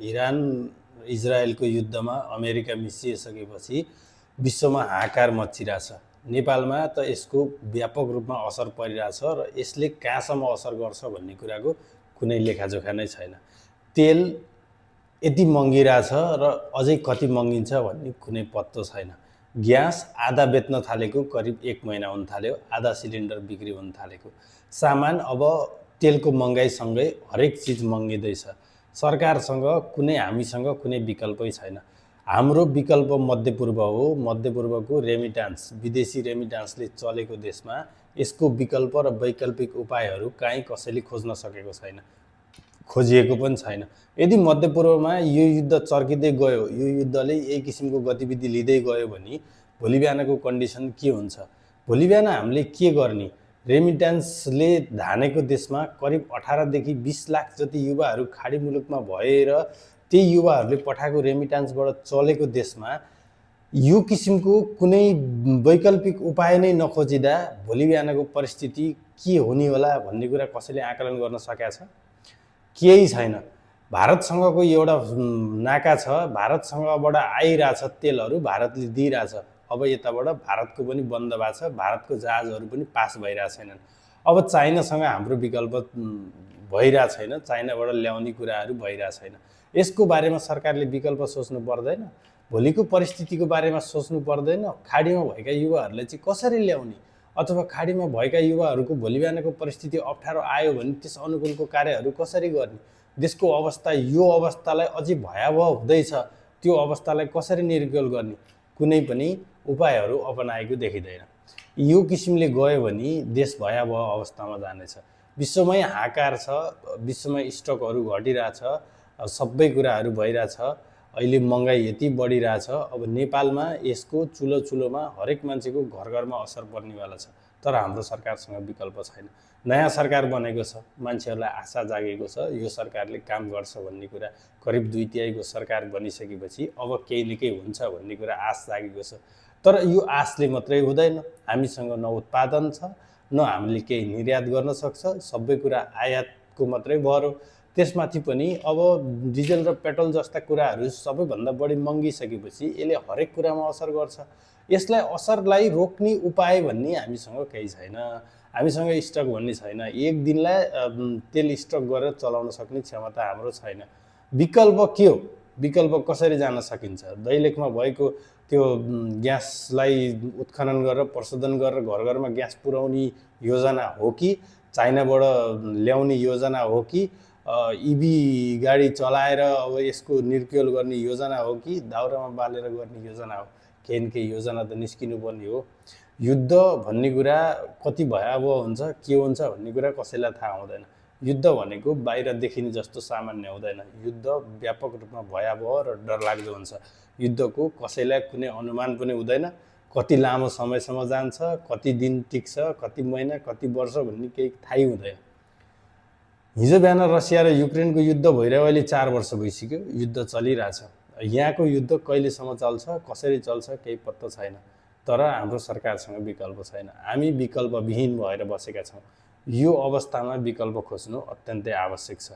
Iran इजरायलको युद्धमा America मिसिसकेपछि विश्वमा हाहाकार मचिरहेछ। नेपालमा त यसको व्यापक रूपमा असर परिरहेछ र यसले कहाँसम्म असर गर्छ भन्ने कुराको कुनै लेखाजोखा नै छैन। तेल यति महँगिरहेछ र अझै कति महँगिन्छ भन्ने कुनै पत्तो छैन। ग्यास आधा बेच्न थालेको करिब 1 महिना हुन थाल्यो, आधा सिलिन्डर बिक्री हुन थालेको। सामान अब तेलको महँगाइसँगै हरेक चिज महँगिँदैछ। सरकारसँग कुनै हामीसँग कुनै विकल्पै छैन। हाम्रो विकल्प मध्यपूर्व हो। मध्यपूर्वको रेमिटान्स, विदेशी रेमिटान्सले चलेको देशमा यसको विकल्प र वैकल्पिक उपायहरू कहीँ कसैले खोज्न सकेको छैन, खोजिएको पनि छैन। यदि मध्यपूर्वमा यो युद्ध चर्किँदै गयो, यो युद्धले यही किसिमको गतिविधि लिँदै गयो भने भोलि बिहानको कन्डिसन के हुन्छ? भोलि बिहान हामीले के गर्ने? रेमिटान्सले धानेको देशमा करिब 18 देखि 20 लाख जति युवाहरू खाडी मुलुकमा भएर त्यही युवाहरूले पठाएको रेमिटान्सबाट चलेको देशमा यो किसिमको कुनै वैकल्पिक उपाय नै नखोजिँदा भोलि बिहानको परिस्थिति के हुने होला भन्ने कुरा कसैले आकलन गर्न सकेको छ? केही छैन। भारतसँगको एउटा नाका छ, भारतसँगबाट आइरहेछ तेलहरू, भारतले दिइरहेछ। अब यताबाट भारतको पनि बन्द भएको छ, भारतको जहाजहरू पनि पास भइरहेको छैनन्। अब चाइनासँग हाम्रो विकल्प भइरहेको छैन, चाइनाबाट ल्याउने कुराहरू भइरहेको छैन। यसको बारेमा सरकारले विकल्प सोच्नु पर्दैन? भोलिको परिस्थितिको बारेमा सोच्नु पर्दैन? खाडीमा भएका युवाहरूलाई चाहिँ कसरी ल्याउने? अथवा खाडीमा भएका युवाहरूको भोलि बिहानको परिस्थिति अप्ठ्यारो आयो भने त्यस अनुकूलको कार्यहरू कसरी गर्ने? देशको अवस्था, यो अवस्थालाई अझै भयावह हुँदैछ, त्यो अवस्थालाई कसरी निर्मूल गर्ने? कुनै पनि उपायहरू अपनाएको देखिँदैन। यो किसिमले गयो भने देश भयावह अवस्थामा जानेछ। विश्वमै हाहाकार छ, विश्वमै स्टकहरू घटिरहेछ, सबै कुराहरू भइरहेछ। अहिले महँगाई यति बढिरहेछ। अब नेपालमा यसको चुलोमा हरेक मान्छेको घरमा असर पर्नेवाला छ। तर हाम्रो सरकारसँग विकल्प छैन। नयाँ सरकार बनेको छ, मान्छेहरूलाई आशा जागेको छ, यो सरकारले काम गर्छ भन्ने कुरा। करिब 2/3 सरकार बनिसकेपछि अब केही न केही हुन्छ भन्ने कुरा आश जागेको छ। तर यो आशले मात्रै हुँदैन। हामीसँग न उत्पादन छ, न हामीले केही निर्यात गर्न सक्छ, सबै कुरा आयातको मात्रै भर हो। त्यसमाथि पनि अब डिजल र पेट्रोल जस्ता कुराहरू सबैभन्दा बढी महँगिसकेपछि यसले हरेक कुरामा असर गर्छ। असरलाई रोक्ने उपाय भन्ने हामीसँग केही छैन। हामीसँग स्टक भन्ने छैन। एक दिनलाई तेल स्टक गरेर चलाउन सक्ने क्षमता हाम्रो छैन। विकल्प के हो? विकल्प कसरी जान सकिन्छ? दैलेखमा भएको त्यो ग्यासलाई उत्खनन गरेर प्रशोधन गरेर घरमा ग्यास पुर्याउने योजना हो कि चाइनाबाट ल्याउने योजना हो कि इभी गाडी चलाएर अब यसको निर्क्युल गर्ने योजना हो कि दाउरामा बालेर गर्ने योजना हो? केही न केही योजना त निस्किनु पर्ने हो। युद्ध भन्ने कुरा कति भयावह हुन्छ, के हुन्छ भन्ने कुरा कसैलाई थाहा हुँदैन। युद्ध भनेको बाहिर देखिने जस्तो सामान्य हुँदैन। युद्ध व्यापक रूपमा भयावह र डरलाग्दो हुन्छ। युद्धको कसैलाई कुनै अनुमान पनि हुँदैन। कति लामो समयसम्म जान्छ, कति दिन टिक्छ, कति महिना, कति वर्ष भन्ने केही थाहै हुँदैन। हिजो बिहान रसिया र युक्रेनको युद्ध भइरह्यो, अहिले 4 वर्ष भइसक्यो, युद्ध चलिरहेछ। यहाँको युद्ध कहिलेसम्म चल्छ, कसरी चल्छ केही पत्तो छैन। तर हाम्रो सरकारसँग विकल्प छैन। हामी विकल्पविहीन भएर बसेका छौँ। यो अवस्थामा विकल्प खोज्नु अत्यन्तै आवश्यक छ।